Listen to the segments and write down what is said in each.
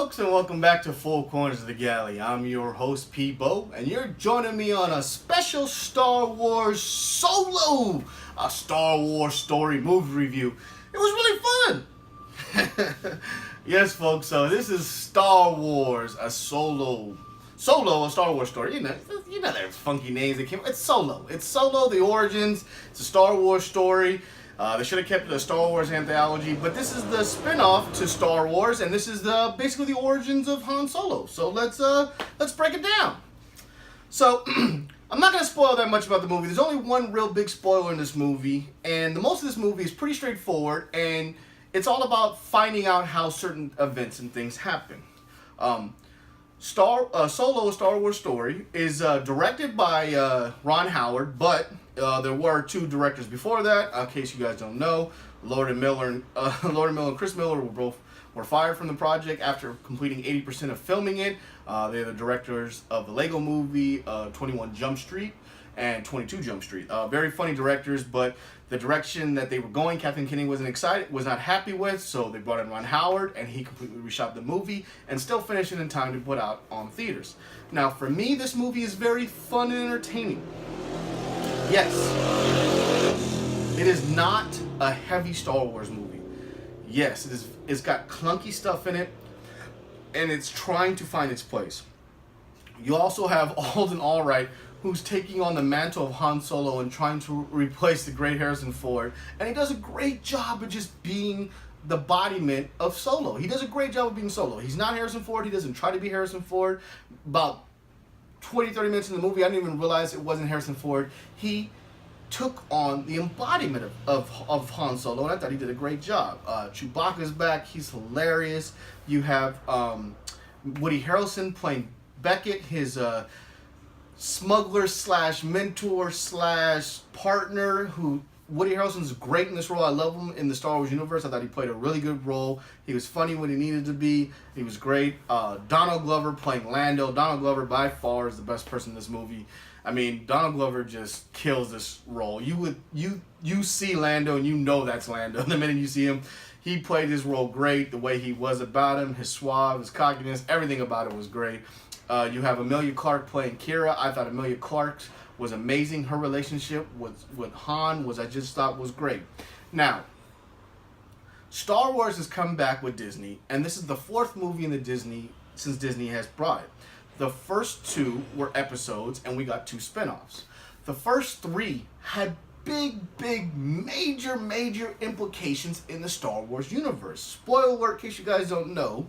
folks, and welcome back to Four Corners of the Galley. I'm your host, P-Bo, and you're joining me on a special Star Wars Solo, a Star Wars story movie review. It was really fun! Yes, folks, so this is Star Wars, a Solo, a Star Wars story. You know there's funky names that came. It's Solo. It's Solo, the origins. It's a Star Wars story. They should have kept it a Star Wars anthology, but this is the spin-off to Star Wars, and this is basically the origins of Han Solo. So let's break it down. So I'm not going to spoil that much about the movie. There's only one real big spoiler in this movie, and the most of this movie is pretty straightforward, and it's all about finding out how certain events and things happen. Solo, a Star Wars story, is directed by Ron Howard, but there were two directors before that. In case you guys don't know, Lord and Miller and Chris Miller were fired from the project after completing 80% of filming it. They're the directors of the Lego Movie, 21 Jump Street, and 22 Jump Street. Very funny directors, but the direction that they were going, Kathleen Kennedy was not happy with, so they brought in Ron Howard, and he completely reshot the movie and still finished it in time to put out on theaters. Now, for me, this movie is very fun and entertaining. Yes, it is not a heavy Star Wars movie. Yes, it's got clunky stuff in it, and it's trying to find its place. You also have Alden Ehrenreich, who's taking on the mantle of Han Solo and trying to replace the great Harrelson Ford. And he does a great job of just being the embodiment of Solo. He does a great job of being Solo. He's not Harrison Ford. He doesn't try to be Harrison Ford. About 20, 30 minutes in the movie, I didn't even realize it wasn't Harrison Ford. He took on the embodiment of Han Solo, and I thought he did a great job. Chewbacca's back. He's hilarious. You have Woody Harrelson playing Beckett, his smuggler slash mentor slash partner. Who Woody Harrelson's great in this role. I love him in the Star Wars universe. I thought he played a really good role. He was funny when he needed to be. He was great. Donald Glover playing Lando. Donald Glover by far is the best person in this movie. I mean, Donald Glover just kills this role. You see Lando and you know that's Lando the minute you see him. He played his role great. The way he was about him, his suave, his cockiness, everything about it was great. You have Emilia Clarke playing Kira. I thought Emilia Clarke was amazing. Her relationship with Han I just thought was great. Now, Star Wars has come back with Disney, and this is the fourth movie in the Disney since Disney has brought it. The first two were episodes, and we got two spinoffs. The first three had big, major implications in the Star Wars universe. Spoiler alert, in case you guys don't know,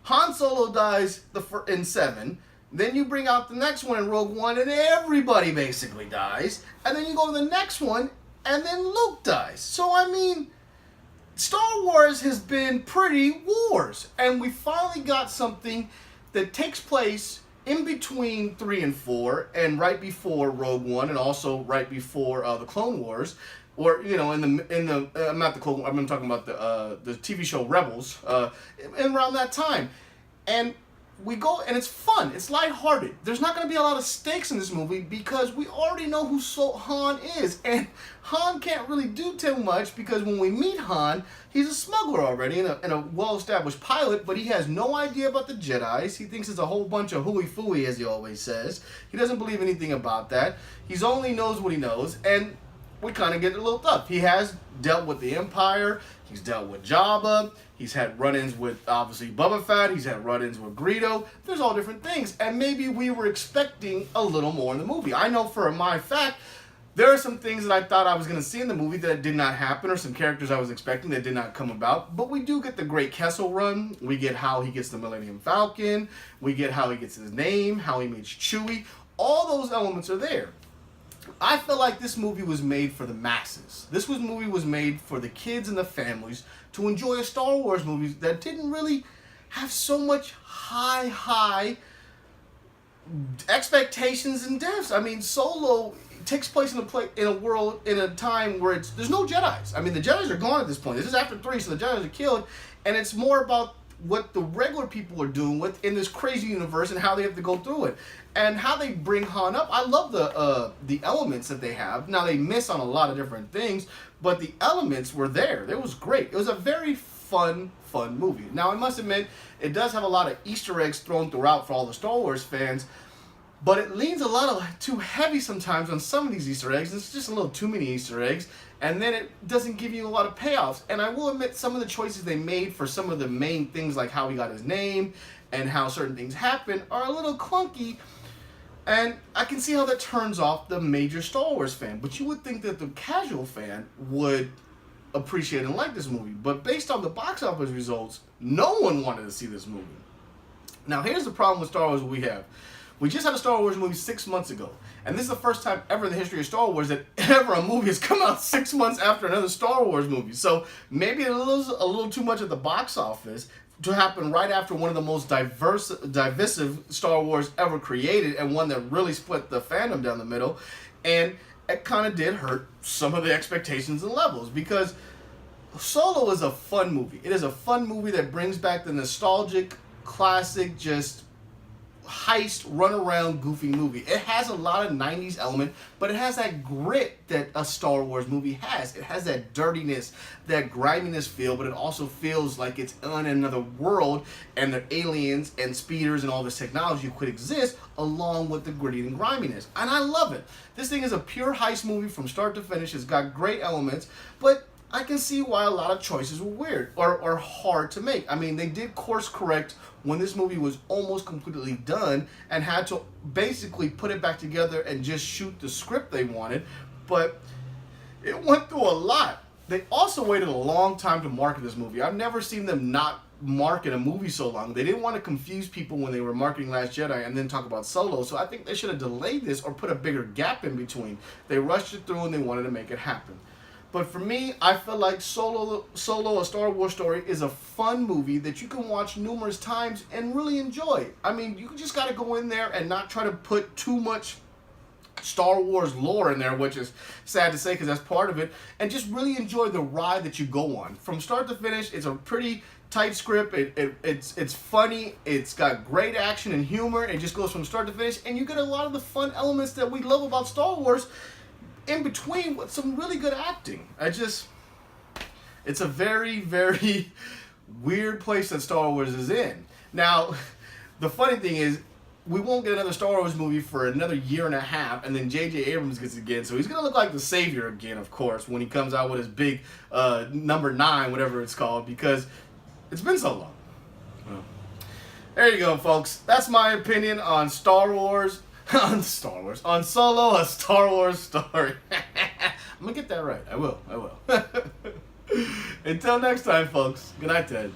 Han Solo dies in 7. Then you bring out the next one in Rogue One, and everybody basically dies. And then you go to the next one, and then Luke dies. So, I mean, Star Wars has been pretty wars. And we finally got something that takes place in between 3 and 4, and right before Rogue One, and also right before the Clone Wars. Or, you know, not the Clone Wars, I'm talking about the TV show Rebels, and around that time. And we go, and it's fun, it's lighthearted. There's not going to be a lot of stakes in this movie because we already know who Han is. And Han can't really do too much because when we meet Han, he's a smuggler already and a well-established pilot, but he has no idea about the Jedis. He thinks it's a whole bunch of hooey-fooey, as he always says. He doesn't believe anything about that. He only knows what he knows, and we kind of get a little tough. He has dealt with the Empire. He's dealt with Jabba. He's had run-ins with, obviously, Boba Fett. He's had run-ins with Greedo. There's all different things. And maybe we were expecting a little more in the movie. I know for my fact, there are some things that I thought I was going to see in the movie that did not happen, or some characters I was expecting that did not come about. But we do get the Great Kessel Run. We get how he gets the Millennium Falcon. We get how he gets his name, how he meets Chewie. All those elements are there. I feel like this movie was made for the masses. This movie was made for the kids and the families to enjoy a Star Wars movie that didn't really have so much high expectations and depths. I mean, Solo takes place in a world, in a time where there's no Jedis. I mean, the Jedis are gone at this point. This is after 3, so the Jedis are killed, and it's more about what the regular people are doing in this crazy universe and how they have to go through it and how they bring Han up. I love the elements that they have. Now, they miss on a lot of different things, but the elements were there. It was great. It was a very fun movie. Now, I must admit, it does have a lot of Easter eggs thrown throughout for all the Star Wars fans, but it leans a lot too heavy sometimes on some of these Easter eggs. It's just a little too many Easter eggs, and then it doesn't give you a lot of payoffs. And I will admit, some of the choices they made for some of the main things, like how he got his name and how certain things happen, are a little clunky. And I can see how that turns off the major Star Wars fan. But you would think that the casual fan would appreciate and like this movie. But based on the box office results, no one wanted to see this movie. Now, here's the problem with Star Wars we have. We just had a Star Wars movie 6 months ago. And this is the first time ever in the history of Star Wars that ever a movie has come out 6 months after another Star Wars movie. So maybe a little too much at the box office to happen right after one of the most divisive Star Wars ever created, and one that really split the fandom down the middle. And it kind of did hurt some of the expectations and levels, because Solo is a fun movie. It is a fun movie that brings back the nostalgic, classic, just heist, run around, goofy movie. It has a lot of 90s element, but it has that grit that a Star Wars movie has. It has that dirtiness, that griminess feel, but it also feels like it's in another world, and the aliens and speeders and all this technology could exist along with the gritty and griminess. And I love it. This thing is a pure heist movie from start to finish. It's got great elements, but I can see why a lot of choices were weird or hard to make. I mean, they did course correct when this movie was almost completely done and had to basically put it back together and just shoot the script they wanted, but it went through a lot. They also waited a long time to market this movie. I've never seen them not market a movie so long. They didn't want to confuse people when they were marketing Last Jedi and then talk about Solo, so I think they should have delayed this or put a bigger gap in between. They rushed it through and they wanted to make it happen. But for me, I feel like Solo, A Star Wars Story, is a fun movie that you can watch numerous times and really enjoy. I mean, you just got to go in there and not try to put too much Star Wars lore in there, which is sad to say because that's part of it, and just really enjoy the ride that you go on. From start to finish, it's a pretty tight script. It's funny. It's got great action and humor. It just goes from start to finish, and you get a lot of the fun elements that we love about Star Wars in between with some really good acting. It's a very, very weird place that Star Wars is in. Now, the funny thing is, we won't get another Star Wars movie for another year and a half, and then J.J. Abrams gets it again, so he's going to look like the savior again, of course, when he comes out with his big number 9, whatever it's called, because it's been so long. Well, there you go, folks. That's my opinion on Star Wars. On Solo, A Star Wars Story. I'm going to get that right. I will. Until next time, folks. Good night, Ted.